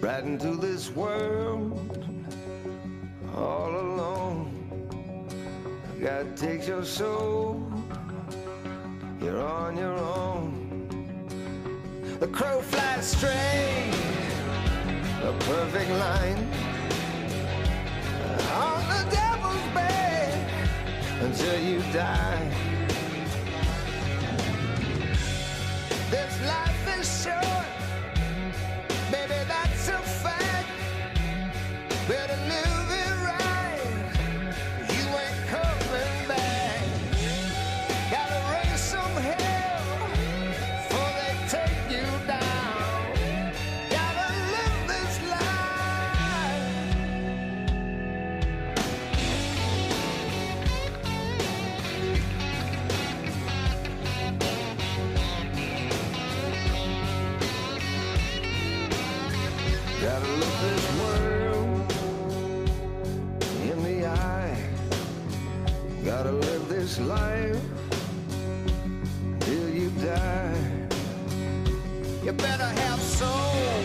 right into this world all alone. God takes your soul, you're on your own. The crow flies straight, a perfect line, on the devil's bed until you die. This life is short, baby, that's a fact. Better live it right, you ain't coming back. Gotta raise some hell before they take you down. Gotta live this life. Gotta look this world in the eye. Gotta live this life till you die. You better have soul,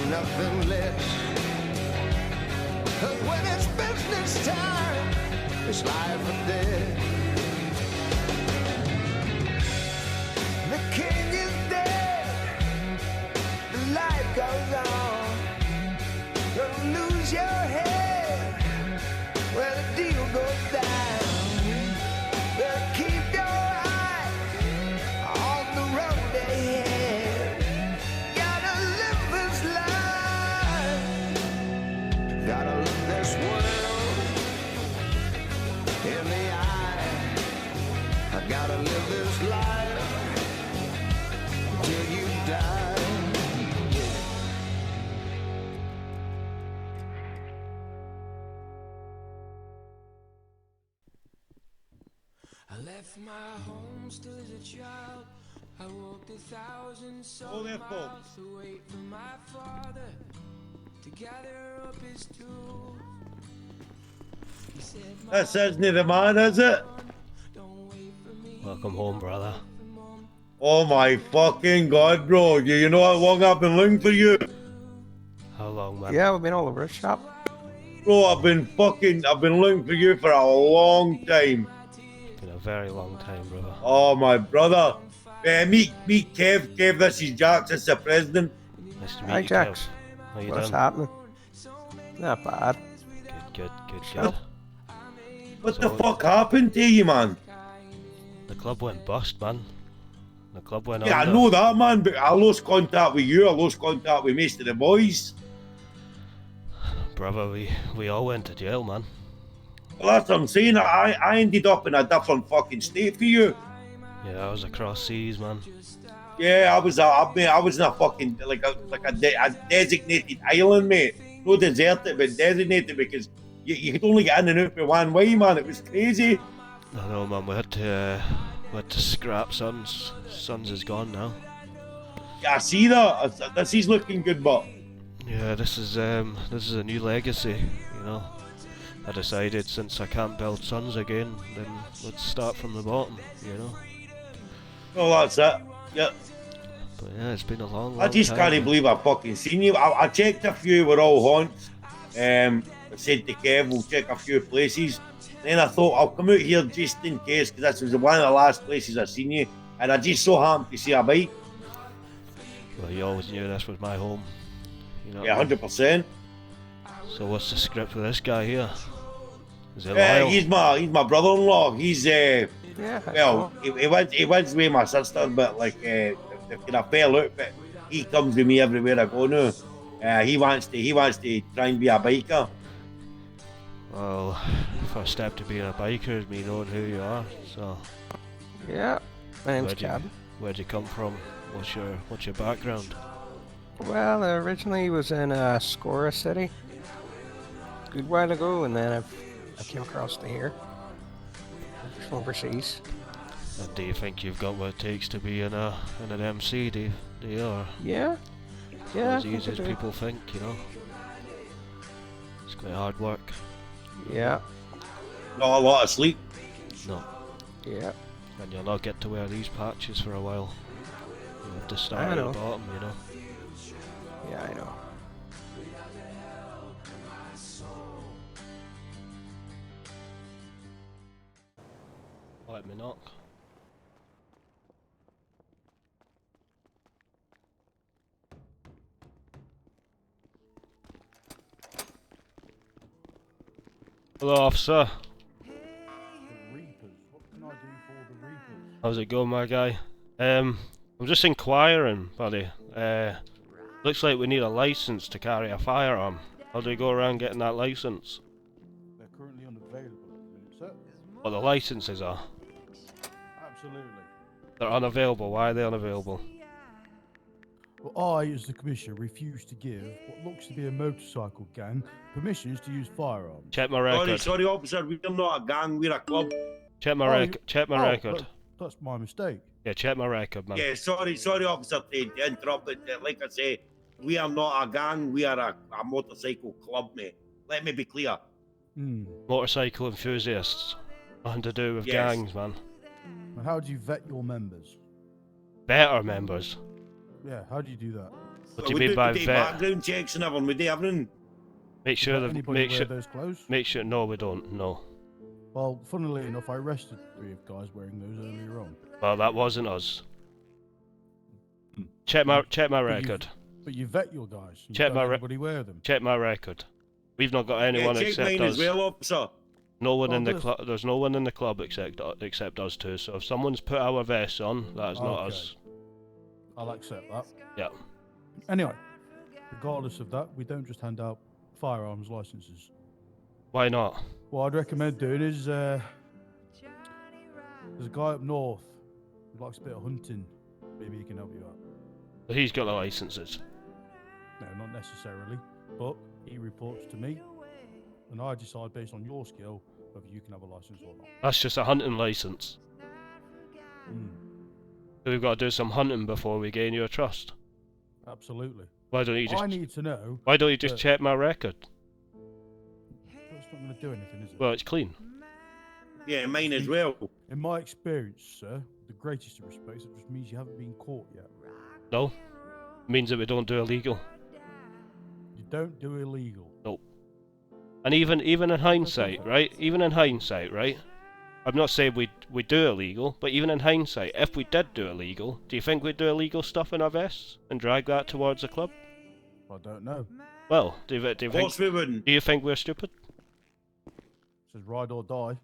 nothing less. 'Cause when it's business time, it's life or death. The king is dead, the life goes on. You'll lose your head when the deal goes down. Better keep your eye on the road ahead. Gotta live this life. Gotta look this world in the eye. I gotta live this life till you die. I left my home still as a child. I walked 1,000 Oh, there, miles folks. to wait for my father to gather up his tools. He said, This isn't the man, is it? don't wait for me. Welcome home, brother. Oh my fucking god, bro. You know how long I've been looking for you? How long, man? Yeah, we've been all over the shop. Bro, I've been looking for you for a long time. Been a very long time, brother. Oh my brother. Meet Kev. Kev, this is Jax, this is the president. Nice to meet Hi, you, Jax. Kev. How you What's doing? happening? Not bad. Good. Sure. What So- the fuck happened to you, man? The club went bust, man. The club went Yeah, I under. know that, man, but I lost contact with you. I lost contact with most of the boys. Brother, we all went to jail, man. Well, that's what I'm saying. I ended up in a different fucking state for you. Yeah, I was across seas, man. Yeah, I was in a fucking a designated island, mate. No deserted, but designated because you could only get in and out with one way, man. It was crazy. I know, man. We had to scrap Sons. Sons is gone now. Yeah, I see that. This is looking good, but Yeah, this is a new legacy. You know, I decided since I can't build Sons again, then let's start from the bottom. You know. no, that's it. Yeah, But yeah, it's been a long I just time, can't man. believe I fucking seen you. I checked a few, were all haunts. I said to Kev, we'll check a few places. Then I thought I'll come out here just in case, because this was one of the last places I seen you, and I just so happened to see a bike. Well, you always knew this was my home. You know. Yeah, 100%. So what's the script with this guy here? Is it Yeah, loyal? he's my brother-in-law. He's Yeah. well, he went with my sister, but like they kind of fell out. But he comes with me everywhere I go now. He wants to try and be a biker. Well, first step to being a biker is me knowing who you are. So Yeah. My name's where'd you, Cab. where'd you come from? What's your background? Well, I originally was in Scora City. A good while ago, and then I came across to here. From overseas. And do you think you've got what it takes to be in an MC? Do you or Yeah. Yeah. I as think easy I as do. people think? You know, it's quite hard work. Yeah. Not a lot of sleep. No, Yeah. and you'll not get to wear these patches for a while. You have to start I at the know. bottom, you know. Yeah, I know. Let me knock. Hello, officer. The Reapers. What can I do for the Reapers? How's it going, my guy? I'm just inquiring, buddy. Looks like we need a license to carry a firearm. How do we go around getting that license? They're currently unavailable at the minute, sir. What the licenses are? Absolutely. They're unavailable. Why are they unavailable? Well, I, as the Commissioner, refuse to give what looks to be a motorcycle gang permissions to use firearms. Check my Sorry, record. sorry, officer. We're not a gang. We're a club. Check my Oh, record. Check my record. That's my mistake. Yeah, check my record, man. Yeah, sorry, officer, to interrupt. But like I say, we are not a gang. We are a motorcycle club, mate. Let me be clear. Hmm. Motorcycle enthusiasts. Nothing to do with Yes. gangs, man. And how do you vet your members? Better members. Yeah, how do you do that? What do you We mean by do vet? background checks and everything. We do everything. Make sure Does the anybody make wear sure those clothes? make sure. No, we don't. No. Well, funnily enough, I arrested 3 of guys wearing those earlier on. Well, that wasn't us. Hmm. Check my But you- record. But you vet your guys. You Check don't my let re- anybody wear them. Check my record. We've not got anyone Yeah, check except mine us. as well, officer. No one Well, in the this- club. There's no one in the club except us two. So if someone's put our vests on, that is not Okay. us. I'll accept that. Yeah. Anyway, regardless of that, we don't just hand out firearms licenses. Why not? What I'd recommend doing is there's a guy up north who likes a bit of hunting. Maybe he can help you out. He's got the licenses. No, not necessarily, but he reports to me, and I decide based on your skill whether you can have a license or not. That's just a hunting license. Hmm. So we've got to do some hunting before we gain your trust. Absolutely. Why don't you just? I need to know. Why don't you just that- check my record? That's not going to do anything, is it? Well, it's clean. Yeah, mine as well. In my experience, sir, the greatest of respects, it just means you haven't been caught yet. No. Means that we don't do illegal. You don't do illegal. And even in hindsight, right? Even in hindsight, right? I'm not saying we do illegal, but even in hindsight, if we did do illegal, do you think we'd do illegal stuff in our vests and drag that towards the club? I don't know. Well, do you Of think course we wouldn't. do you think we're stupid? It says ride or die.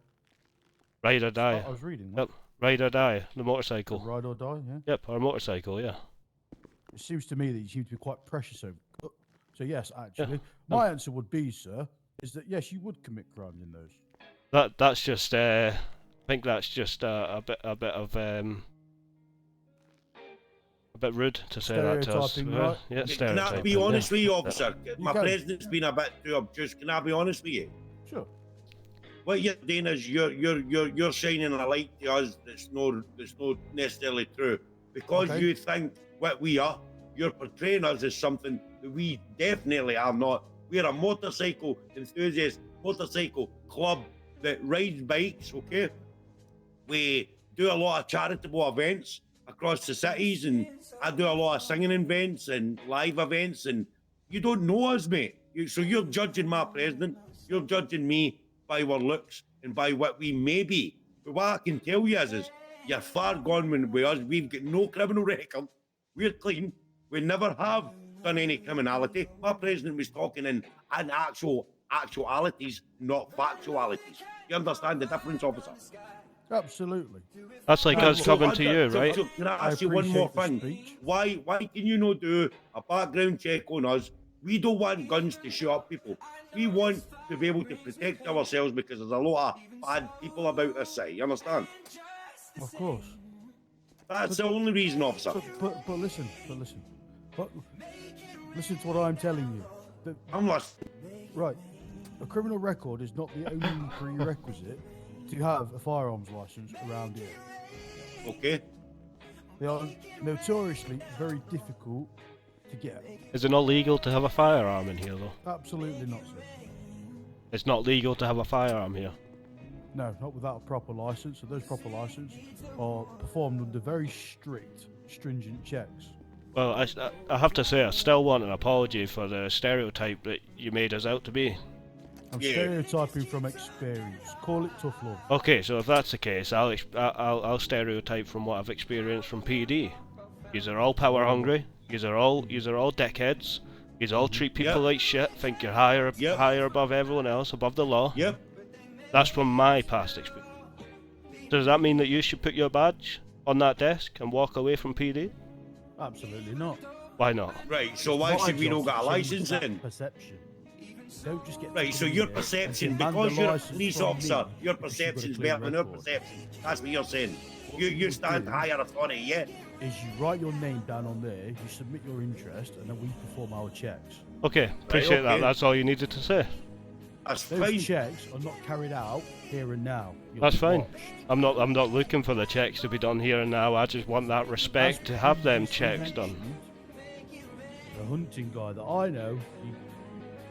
Ride or die. I was reading Yep. that. Ride or die. The Said motorcycle. ride or die, yeah. Yep, our motorcycle. Yeah. It seems to me that you seem to be quite precious over. So yes, actually, my answer would be, sir, is that yes, you would commit crimes in those. That's just. I think that's just a bit of a bit rude to say that to us. Stereotyping, right? Yeah, Can I stereotyping. be honest with you, officer? My can. president's been a bit too obtuse. Can I be honest with you? Sure. What you're doing is you're shining a light to us that's not necessarily true. Because Okay. you think what we are, you're portraying us as something that we definitely are not. We're a motorcycle enthusiast, motorcycle club that rides bikes, okay? We do a lot of charitable events across the cities, and I do a lot of singing events and live events, and you don't know us, mate. So you're judging my president, you're judging me by our looks and by what we may be. But what I can tell you is you're far gone with us. We've got no criminal record. We're clean. We never have done any criminality. My president was talking in actualities, not factualities. You understand the difference, officer? Absolutely. That's like us So coming to you, right? So can I I ask you one more appreciate the thing? speech. Why can you not do a background check on us? We don't want guns to shoot up people. We want to be able to protect ourselves because there's a lot of bad people about this city. You understand? Of course. That's the only reason, officer. But listen. But listen to what I'm telling you. I'm listening. Right. A criminal record is not the only prerequisite to have a firearms license around here. Okay. They are notoriously very difficult to get. Is it not legal to have a firearm in here, though? Absolutely not, sir. It's not legal to have a firearm here. No, not without a proper license. So those proper licenses are performed under very strict, stringent checks. Well, I have to say, I still want an apology for the stereotype that you made us out to be. I'm Yeah. stereotyping from experience. Call it tough love. Okay, so if that's the case, I'll stereotype from what I've experienced from PD. Yous are all power hungry. Yous are all dickheads. Yous all treat people Yep. like shit. Think you're higher Yep. above everyone else, above the law. Yep. That's from my past experience. Does that mean that you should put your badge on that desk and walk away from PD? Absolutely not. Why not? Right, so why Not should our we job not to get a change license that then? Perception. Don't just get Right, so come in your here perception, and demand because the you're a license police from officer, me your because you've got a perception's clean better than our record. perception. That's what you're saying. What You you stand do higher authority, yeah? Is you write your name down on there, you submit your interest, and then we perform our checks. Okay, appreciate that. okay. That's all you needed to say. That's Those fine. checks are not carried out here and now. You're That's fine. watched. I'm not looking for the checks to be done here and now. I just want that respect As to have them previously checks done. mentioned, The hunting guy that I know,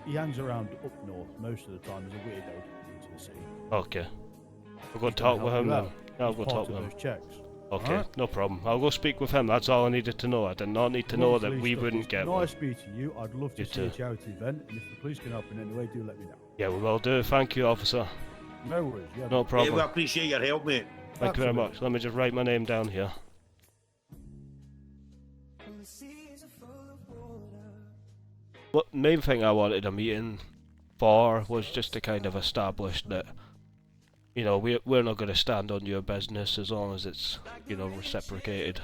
he hangs around up north most of the time as a weirdo into the city. Okay. We'll go He's talk gonna with help him you then. out. I'll He's go part talk of with him. those checks. Okay, Alright? no problem. I'll go speak with him. That's all I needed to know. I did not need to know that Lovely we stuff. wouldn't It's get one. nice meeting you. I'd love to You see too. a charity event, and if the police can help in any way, do let me know. Yeah, we will do. Thank you, officer. No worries. Yeah, No Yeah, we problem. appreciate your help, mate. Thank you very Absolutely. much. Let me just write my name down here. What main thing I wanted a meeting for was just to kind of establish that, you know, we're not going to stand on your business as long as it's, you know, reciprocated.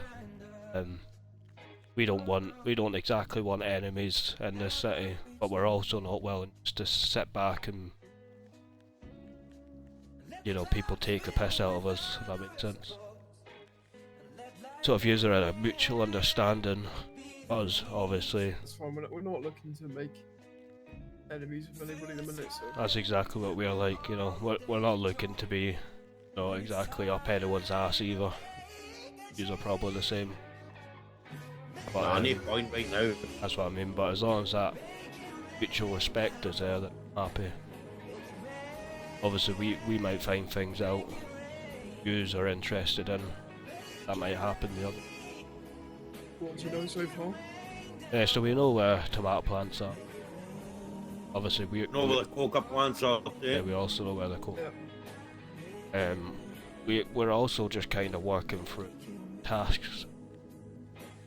We don't exactly want enemies in this city, but we're also not willing just to sit back and, you know, people take the piss out of us, if that makes sense. So if yous are at a mutual understanding, us, obviously, That's fine. We're not looking to make enemies with anybody in a minute, so that's exactly what we're like, you know. We're not looking to be, you know, exactly up anyone's ass either. Yous are probably the same. But, Nah, no point right now. that's what I mean, but as long as that mutual respect is there, then I'm happy. Obviously, we might find things out yous are interested in. That might happen the other. what do you know so far? Yeah, so we know where tomato plants are. Obviously, No, well, the coca plants are up yeah, there. we also know where they're called. Yeah. We're also just kind of working through tasks.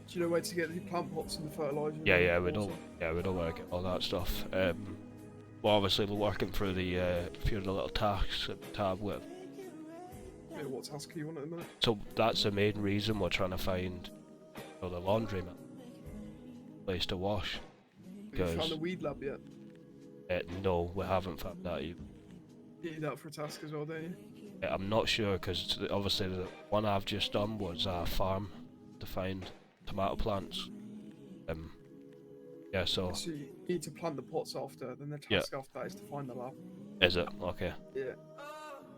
Do you know where to get the plant pots and the fertilizer? Yeah, and we the don't. water? Yeah, we don't work all that stuff. Well, obviously, we're working through the few of the little tasks at the tab with. Yeah, what task do you want at the minute? So that's the main reason we're trying to find, you know, the laundryman place to wash. Have you found Because the weed lab yet? no, we haven't found that yet. You need that for a task as well, don't you? I'm not sure because obviously the one I've just done was a farm to find tomato plants. Yeah, so So you need to plant the pots after, then the Yeah. task after that is to find the lab. is it okay? Yeah.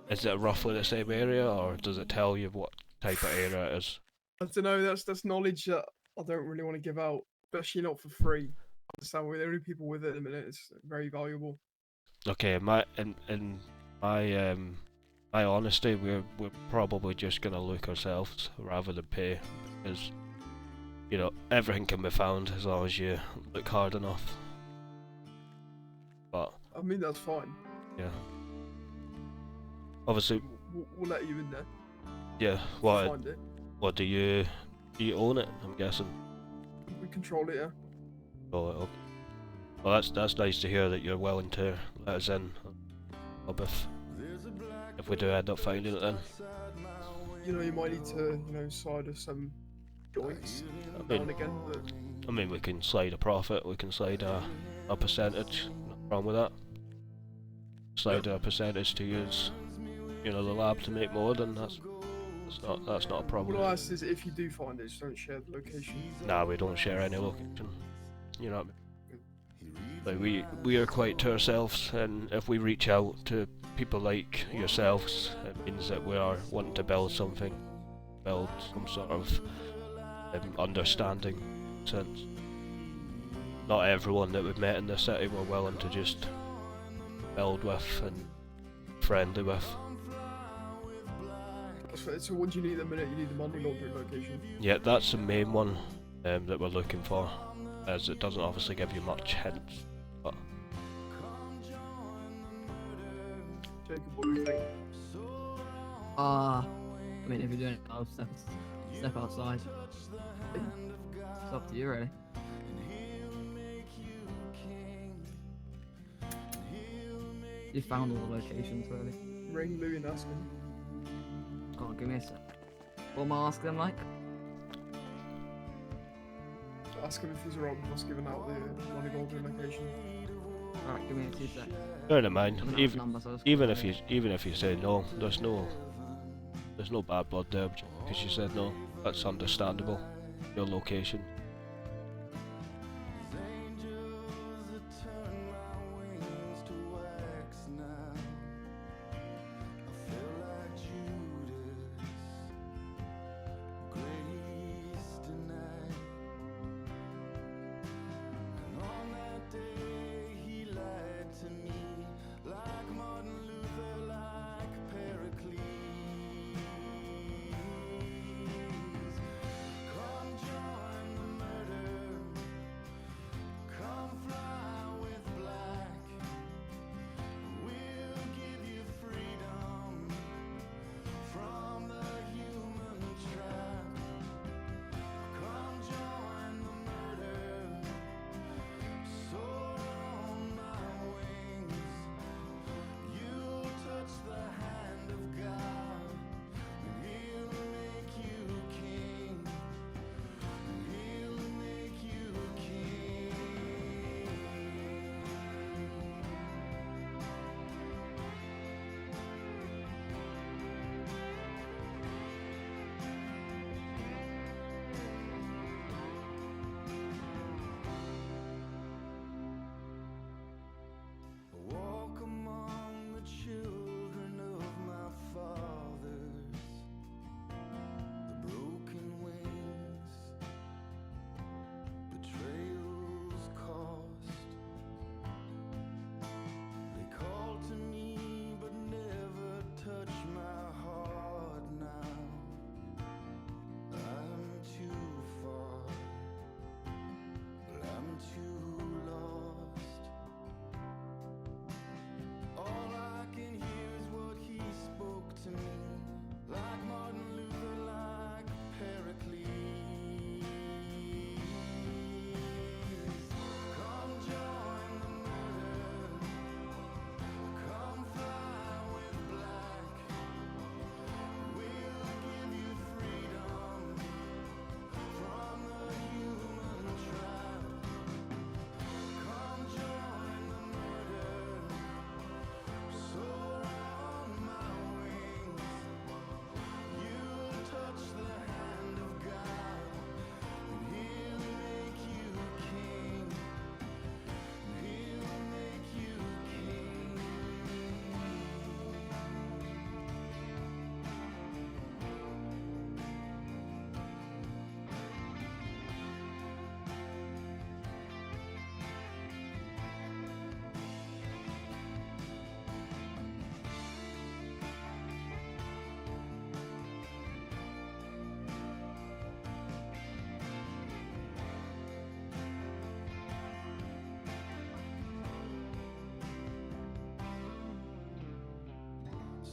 Is it roughly the same area, or does it tell you what type of area it is? I don't know, that's knowledge that I don't really want to give out, especially not for free. I understand we're the only people with it at the minute, it's very valuable. Okay, in my my honesty, we're probably just gonna look ourselves rather than pay, because you know everything can be found as long as you look hard enough. But I mean, that's fine. yeah, obviously, We'll let you in there. yeah. to What Find it. what do you own it? I'm guessing. We control it, yeah. Oh, okay. Well, that's nice to hear that you're willing to let us in. If we do end up finding it, then You know, you might need to, side of some joints now and again, but I mean, we can slide a profit, we can slide a percentage, no problem with that. Slide a percentage to use, you know, the lab to make more, then that's not a problem. what I ask is if you do find it, just don't share the location. Nah, we don't share any location. You know what I mean? Like we are quite to ourselves, and if we reach out to people like yourselves, it means that we are wanting to build something, build some sort of understanding sense. Not everyone that we've met in the city we're willing to just build with and friendly with. So what do you need at the minute? You need the money laundering location. Yeah, that's the main one. that we're looking for, as it doesn't obviously give you much hints. But Jacob, what do you think? I mean, if you're doing it, I'll step outside. It's up to you, really. You found all the locations, really. Ring Louie and ask him. Go on, give me a sec. What am I asking, Mike? Ask him if he's alright with us giving out the money golden location. Alright, give me a 2 sec. bear in mind, I don't have even the number, so I'll just even call if you say no, there's no bad blood there because you said no. That's understandable. Your location.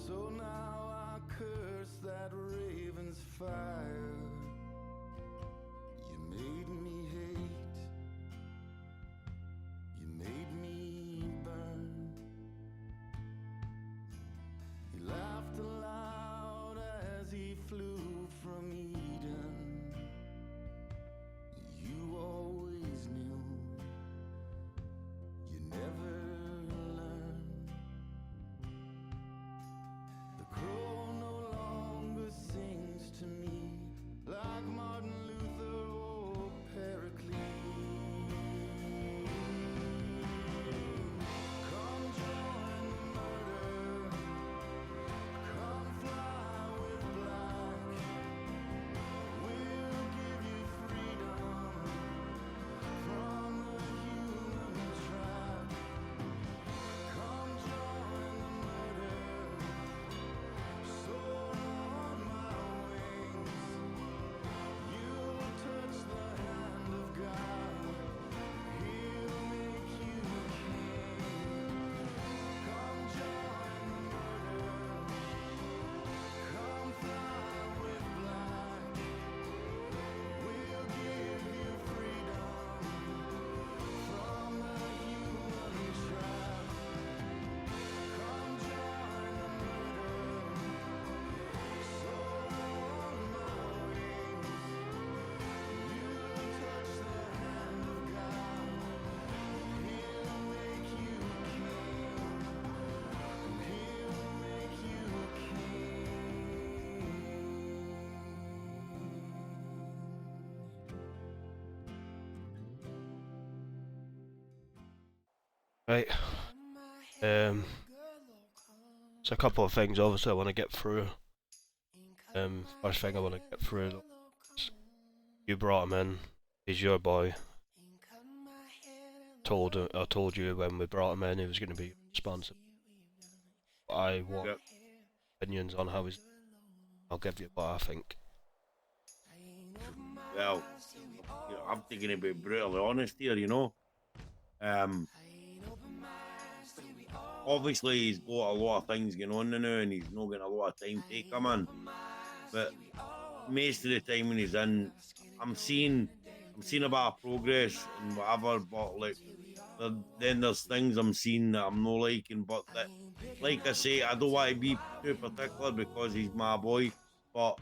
So now I curse that raven's fire. You made me hate, you made me burn. He laughed aloud as he flew from Eden. You always knew, you never learned. The crow no longer sings to me like Martin Luther or Pericles. Come join the murder, come fly with black. Right. It's a couple of things obviously I want to get through. First thing I want to get through is you brought him in. He's your boy. I told you when we brought him in he was going to be responsible. I want Yep. opinions on how he's. I'll give you what I think. Well, I'm thinking to be brutally honest here, you know. Obviously he's got a lot of things going on now and he's not getting a lot of time to come in. But most of the time when he's in, I'm seeing a bit of progress and whatever, but like then there's things I'm seeing that I'm not liking. But that, like I say, I don't want to be too particular because he's my boy, but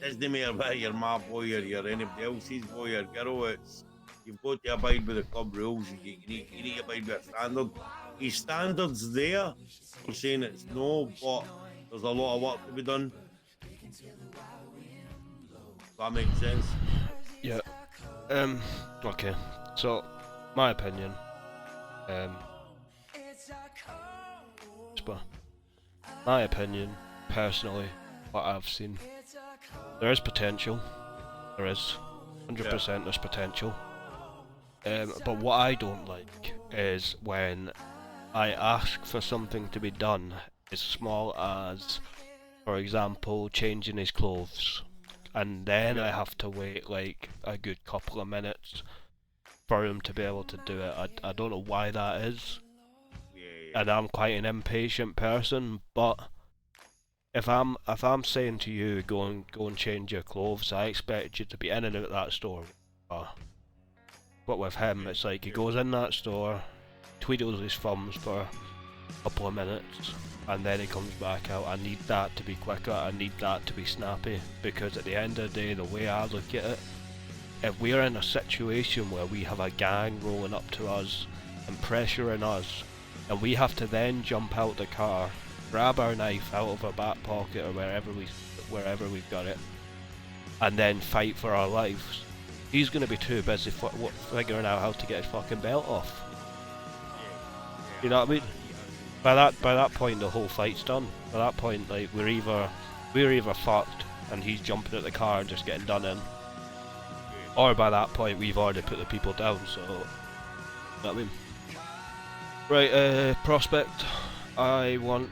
it doesn't matter whether you're my boy or you're anybody else's boy or girl. It's you've got to abide by the club rules. You need to abide by a standard. His standards there. I'm saying it's no, but there's a lot of work to be done. That makes sense. Yeah. Okay. So, my opinion. But my opinion, personally, what I've seen, there is potential. There is. 100% there's potential. But what I don't like is when I ask for something to be done as small as, for example, changing his clothes, and then I have to wait like a good couple of minutes for him to be able to do it. I don't know why that is, and I'm quite an impatient person, but if I'm saying to you go and change your clothes, I expect you to be in and out of that store. But with him, it's like he goes in that store, tweedles his thumbs for a couple of minutes, and then he comes back out. I need that to be quicker, I need that to be snappy, because at the end of the day, the way I look at it, if we're in a situation where we have a gang rolling up to us and pressuring us, and we have to then jump out the car, grab our knife out of our back pocket or wherever we've got it, and then fight for our lives, he's going to be too busy figuring out how to get his fucking belt off. You know what I mean? By that point, the whole fight's done. By that point, like we're either fucked and he's jumping at the car and just getting done in, or by that point we've already put the people down. So, you know what I mean? Right, Prospect. I want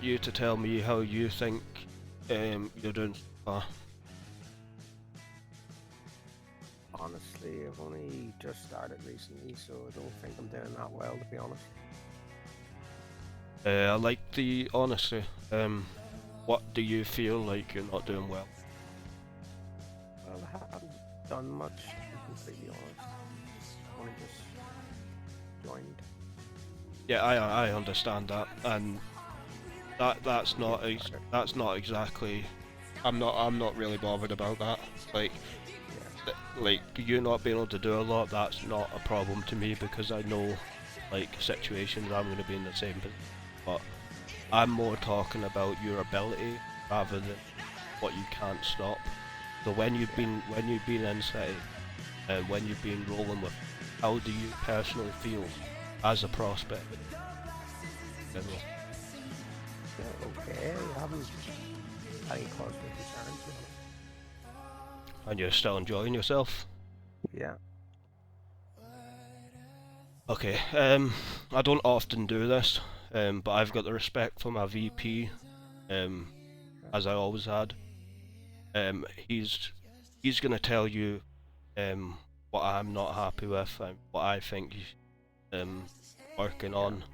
you to tell me how you think you're doing so far. Honestly, I've only just started recently, so I don't think I'm doing that well, to be honest. I like the honesty. What do you feel like you're not doing well? Well, I haven't done much, to be completely honest. I've only just joined. Yeah, I understand that, and that's not exactly. I'm not really bothered about that. Like you not being able to do a lot, that's not a problem to me, because I know like situations I'm going to be in the same position. But I'm more talking about your ability rather than what you can't stop. So when you've been inside and when you've been rolling with, how do you personally feel as a prospect? Yeah, okay, I haven't had any cause for concern, to be honest. And you're still enjoying yourself? Yeah. Okay, I don't often do this, but I've got the respect for my VP, as I always had. He's gonna tell you what I'm not happy with and what I think he's working on,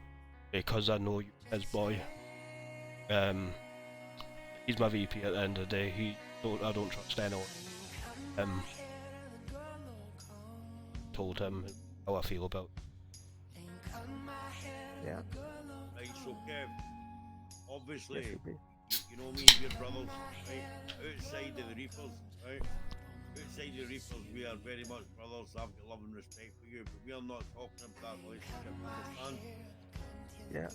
because I know you, his boy. He's my VP at the end of the day. I don't trust anyone. Told him how I feel about. Yeah. Right, so Kev, obviously, Yes, you'd be. you know me, we're brothers, right? Outside of the Reapers, right? Outside the Reapers, we are very much brothers. I've got love and respect for you, but we are not talking about that relationship, understand? Yeah.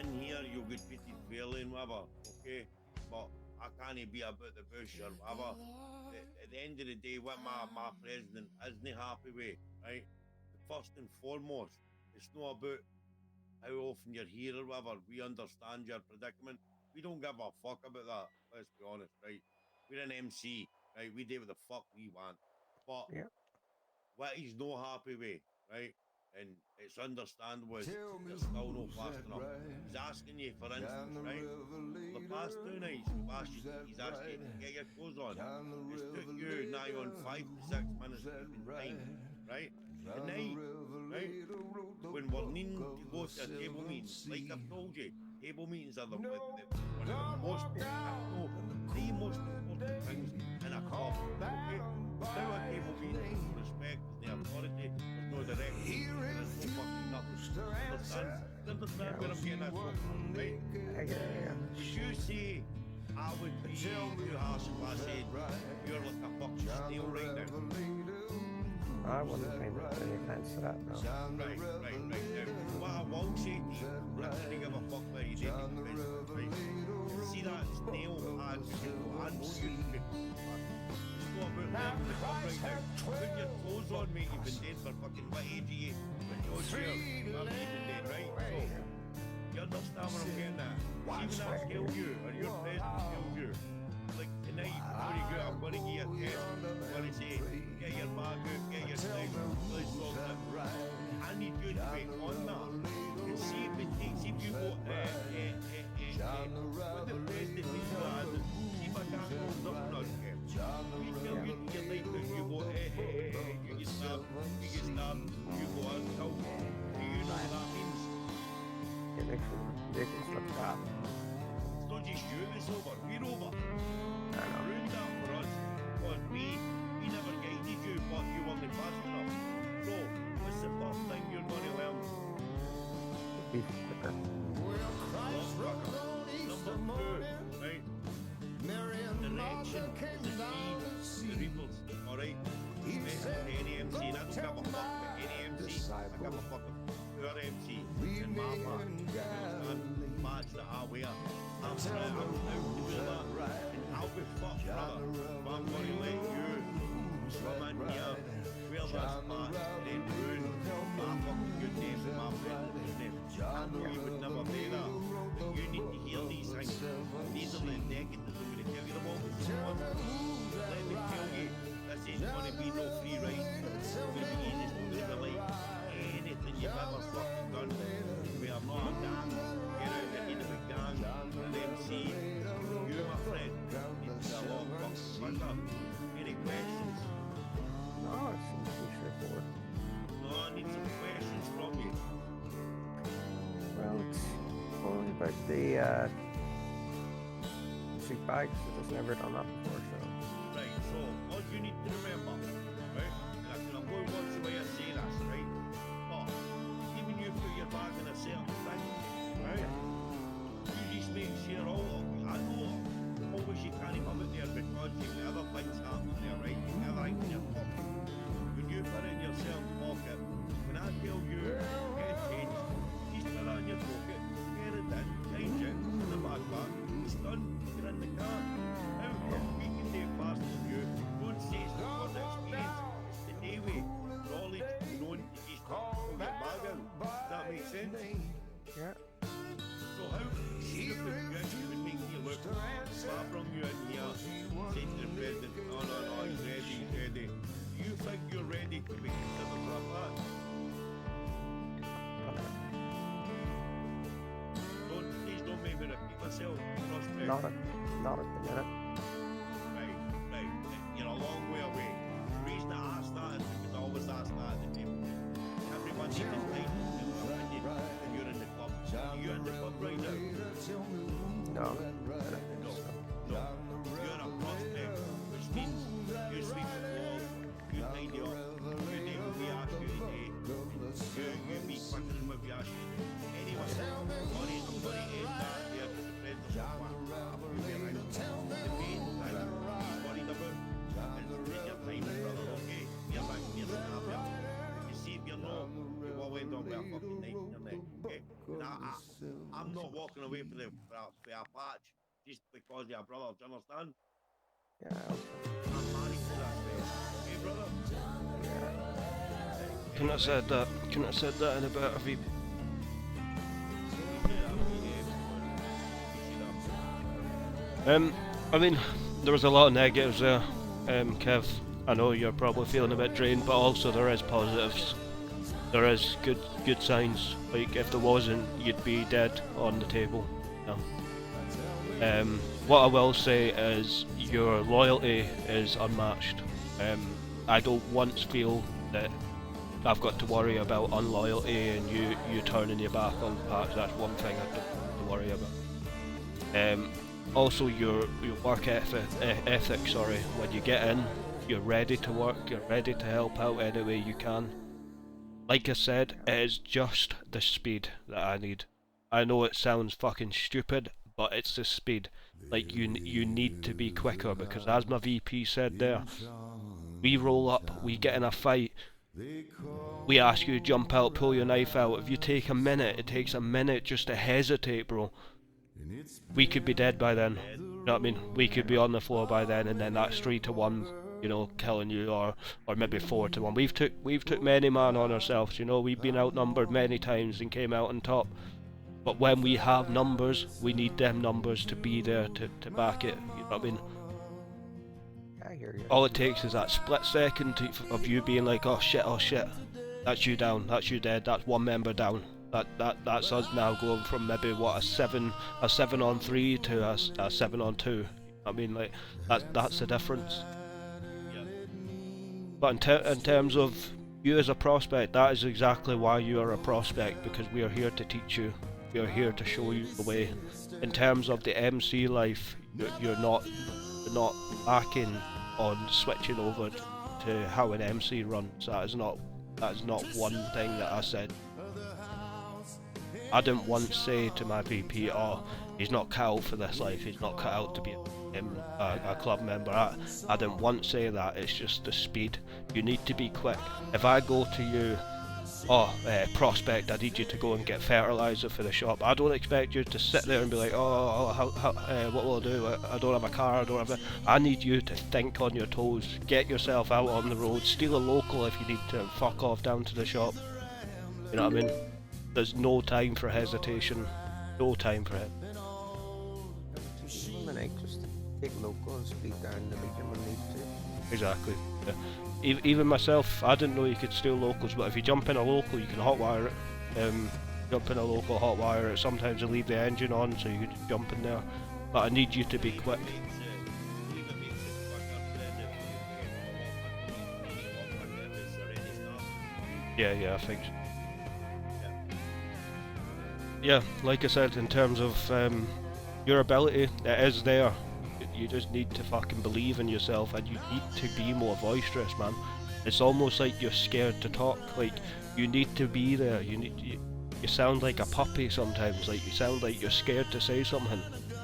In here, you'll get treated fairly and whatever, okay? But I can't be about the bush or whatever. At the end of the day, what my president isn't happy with, right? First and foremost, It's not about how often you're here or whatever. We understand your predicament. We don't give a fuck about that. Let's be honest, right? We're an MC, right? We do what the fuck we want. But Yeah. what he's not happy with, right? And it's understandable is Tell me you're still not who's fast that enough. right? He's asking you, for Down instance, the right? river For the past 2 nights, we've asked you, he's asked you to get your clothes on. Down the It's took river you nigh on 5 to 6 minutes to even time, right? Tonight, right? When we're needing to go to a table meeting, like I've told you, table meetings are one of the most, if not the most important things in a club. Okay? Without a table meeting, there's no respect, there's no authority, there's no direction, there's no fucking nothing. Understand where I'm getting at from, right? I get it, yeah. Would you say I would be too harsh if I said you're like a fucking snail right now? I wouldn't pay any offense to that, no. Right. Now, what I will say to you, I couldn't give a fuck about you dating business, right? See that snail ad, I know you could. It's not about them in the club right now. Put your clothes on, mate. You've been dead for fucking what age are you? When you're here, I'm even dead, right? So, you understand what I'm getting at? Even I kill you, or your presence kills you. Like tonight, before you go, I'm gonna give you a test. I'm gonna say, get your bag out, get your thing, really sort it. I need you to be on that. And see if it takes, if you go, what the president needs to add, see if I can't roll something on him. We tell you to your life that you go, you get stabbed, you go until. Do you know what that means? It makes it look bad. It's not just you, it's over. We're over. I know. Ruined that for us. Because we never guided you, but you weren't fast enough. So, what's the first thing you're going to learn? Be quicker. Number 2, right? Direction is the key to the rebels, alright? Especially any MC, and I don't give a fuck about any MC. I give a fuck about your MC and my part. And badge that I wear. I'm out to do that. And I'll be fucked, brother. If I'm going to let you come in here, wear this patch, and then ruin my fucking good name and my friend's good name. I know you would never do that, but you need to hear these things. These are the negatives. I'm going to tell you them all. Let me tell you, this ain't going to be no free ride. It's going to be easy. It's going to be like anything you've ever fucking done. We are not a gang. Get out there, get a big gang, and then see you, my friend, need to be a lot fucking quicker. Any questions? No, it seems pretty straightforward. No, I need some questions from you. Well, it's only about the suit bags. I've just never done that before, so. Right, so all you need to remember, right? And I'm going to watch the way I say this, right? But even you put your bag in a certain thing, right? You just make sure I know always you can't have it there because you've got other things happening there, right? You've got other things in your pocket. When you put it in your certain pocket, when I tell you get changed, just put it in your pocket, get it in, change it in the backpack, it's done, you're in the car. How come we can do it faster than you? Don't say it's because of experience, it's the day way, knowledge, known to just pull your bag out. Does that make sense? Yeah. So how stupid would make you look if I brought you in here, say to the president, no, he's ready. Do you think you're ready to be considered for a patch? Please don't make me repeat myself. Trust me. Not at the minute. Right. You're a long way away. The reason I asked that is because I always ask that at the table. Everyone needs to find their opinion when you're in the club. Are you in the club right now? No. No. You're a prospect, which means you sweep the floor, you tidy up, you do what we ask you to do, you be quicker than what we ask you to do. Anyway, I'm going to end that there because the president wants you be around. The main thing he's worried about is your timing, brother, okay? You're back here to have you. You see, if you're not, you will end up with a fucking knife in your neck, okay? I'm not walking away for a patch just because of your brother, do you understand? Yeah, I'm married to that man. Hey, brother. yeah. Couldn't have said that. Couldn't have said that in a better VP. I mean, there was a lot of negatives there, Kev. I know you're probably feeling a bit drained, but also there is positives. There is good signs. Like, if there wasn't, you'd be dead on the table. Yeah. What I will say is your loyalty is unmatched. I don't once feel that I've got to worry about unloyalty and you turning your back on the patch. That's one thing I don't have to worry about. Also, your work ethic, when you get in, you're ready to work, you're ready to help out any way you can. Like I said, it is just the speed that I need. I know it sounds fucking stupid, but it's the speed. Like, you need to be quicker, because as my VP said there, we roll up, we get in a fight, we ask you to jump out, pull your knife out. If you take a minute, it takes a minute just to hesitate, bro. We could be dead by then. You know what I mean? We could be on the floor by then, and then that's 3-1, you know, killing you, or maybe 4-1. We've took many man on ourselves, you know. We've been outnumbered many times and came out on top. But when we have numbers, we need them numbers to be there to back it. You know what I mean? I hear you. All it takes is that split second of you being like, oh shit, that's you down, that's you dead, that's one member down. That's us now going from maybe what, a 7-on-3 to a 7-on-2. You know what I mean, like that's the difference. But in terms of you as a prospect, that is exactly why you are a prospect, because we are here to teach you. We are here to show you the way. In terms of the MC life, you're not lacking on switching over to how an MC runs. That is not one thing that I said. I didn't once say to my VP, oh, he's not cut out for this life, he's not cut out to be a club member. I didn't once say that. It's just the speed. You need to be quick. If I go to you, prospect, I need you to go and get fertilizer for the shop, I don't expect you to sit there and be like, what will I do? I don't have a car, I need you to think on your toes, get yourself out on the road, steal a local if you need to, and fuck off down to the shop. You know what I mean? There's no time for hesitation. No time for it. Just take local and speed down the medium when need to. Exactly. Yeah. Even myself, I didn't know you could steal locals, but if you jump in a local, you can hotwire it. Jump in a local, hotwire it. Sometimes you leave the engine on, so you can just jump in there. But I need you to be quick. Yeah, I think so. Yeah, like I said, in terms of your ability, it is there. You just need to fucking believe in yourself, and you need to be more boisterous, man. It's almost like you're scared to talk. Like, you need to be there. You sound like a puppy sometimes. Like, you sound like you're scared to say something.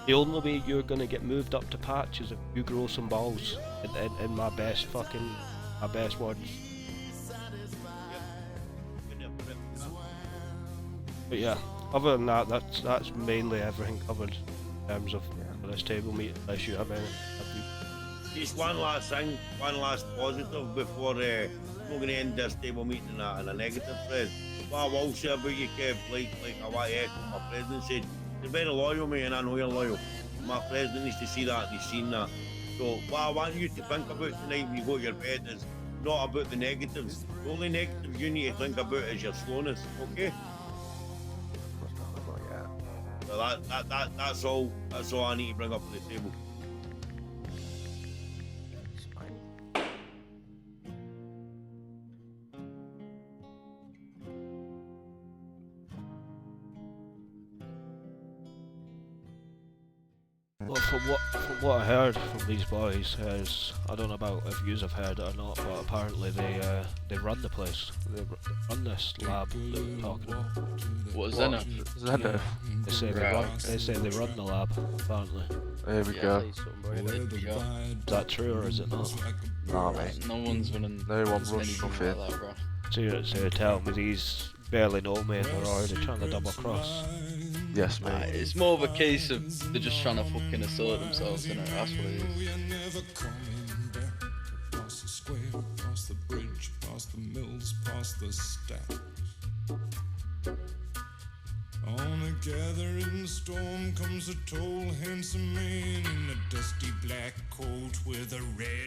The only way you're gonna get moved up to patch is if you grow some balls. In my best words. But yeah. Other than that, that's mainly everything covered in terms of this table meet, unless you have any. Just one last thing, one last positive before we're going to end this table meeting in a negative thread. What I will say about you, Kev, like I want to echo my president said, you're very loyal, mate, and I know you're loyal. My president needs to see that, and he's seen that. So what I want you to think about tonight when you go to your bed is not about the negatives. The only negative you need to think about is your slowness, okay? So that's all I need to bring up on the table. It's fine. Well, from what I heard from these boys is, I don't know about if you have heard it or not, but apparently they run the place. They run this lab that we're talking about. What is in it? Is that a... They say they run the lab, apparently. There we go. Is that true or is it not? Nah, mate. No one's running. No one runs anything nothing. like that, bro. So you're telling me these barely know me and they're already trying to double cross? Yes, Nah, mate. it's more of a case of they're just trying to fucking assert themselves, innit? That's what it is. across the steppe. On a gathering storm comes a tall, handsome man in a dusty black coat with a red